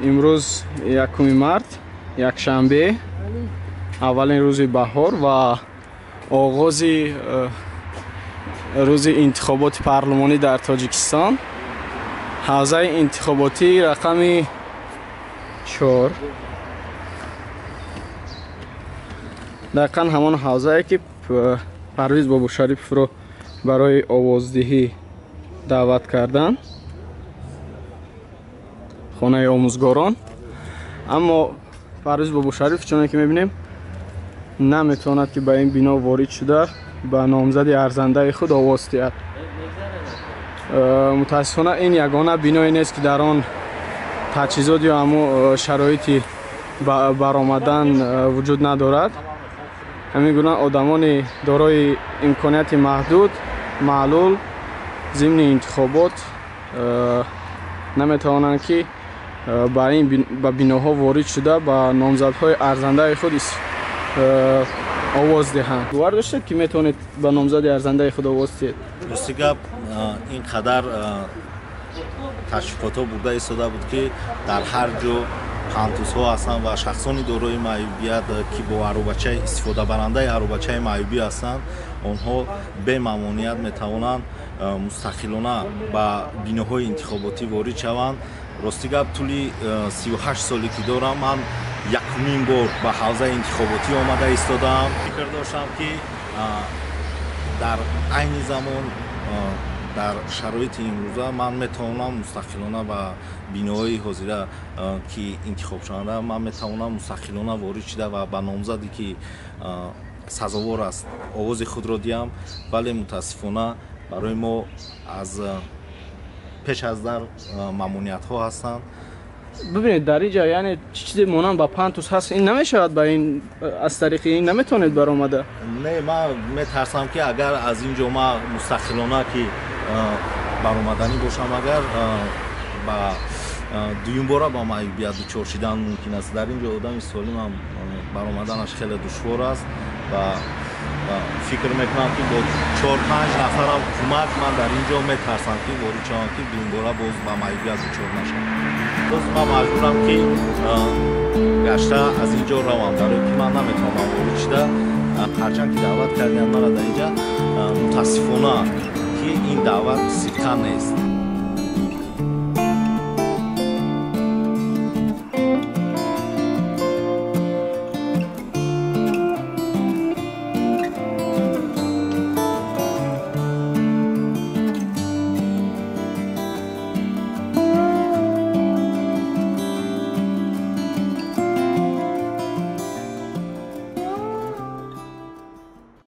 امروز 1 март якшанбе аввалин рӯзи баҳор ва оғози рӯзи интихоботи парлумонӣ дар Тоҷикистон. ҳавзаи интихоботӣ рақами 4 дақиқан ҳамон ҳавзае ки Парвиз Бобушарифовро барои овоздиҳӣ даъват карданд, хонаи омӯзгорон. аммо Парвиз Бобушариф чуне ки мебинем наметавонад ки ба ин бино ворид шуда ба номзади арзандаи худ овоз диҳад. мутаассифона ин ягона биное нест ки дар он таҷҳизот ё ҳамо шароити баромадан вуҷуд надорад. ҳамин гуна одамони дорои имконияти маҳдуд, маълул зимни интихобот наметавонанд ки ба биноҳо ворид шуда ба номзадҳои арзандаи худ овоз диҳанд. бовар доштед ки метавонед ба номзади арзандаи худ овоз диҳед? рости гап ин қадар ташвиқотҳо бурда истода буд ки дар ҳар ҷо пантусҳо ҳастанд ва шахсони дорои маъюбият ки бо аробачаи истифодабарандаи аробачаи маъюбӣ ҳастанд, онҳо бе мамнуият метавонанд мустақилона ба биноҳои интихоботӣ ворид шаванд. рости гап тӯли 38 соле ки дорам, ман якумин бор ба ҳавзаи интихоботӣ омада истодаам. фикр доштам ки дар айни замон дар шароити имрӯза ман метавонам мустақилона ба биноҳои ҳозира ки интихобшаванда ман метавонам мустақилона ворид шуда ва ба номзаде ки сазовор аст овози худро диҳам. вале мутаассифона барои мо аз пеш аз дар мамнуиятҳо ҳастанд. бибинед дар ин ҷо яъне чизе монанд ба пантус ҳаст, ин намешавад ба ин аз тариқи ин наметавонед баромада? не, ман метарсам ки агар аз ин ҷо ман мустақилона ки баромаданӣ бошам, агар ба дуюмбора ба маъюбият дучор шидан мумкин аст. дар ин ҷо одами солимам баромаданаш хеле душвор аст ва фикр мекунам ки бо 4-5 нафарам кӯмак ман дар ин ҷо метарсам ки ворид шавам ки дуюмбора боз ба маъюбият дучор нашавам. боз ман маҷбурам ки гашта аз ин ҷо равам, барои ки ман наметавонам ворид шуда. ҳарчанд ки даъват кардиам мара дар ин ҷо, мутаассифона ки ин даъват сидқан нест.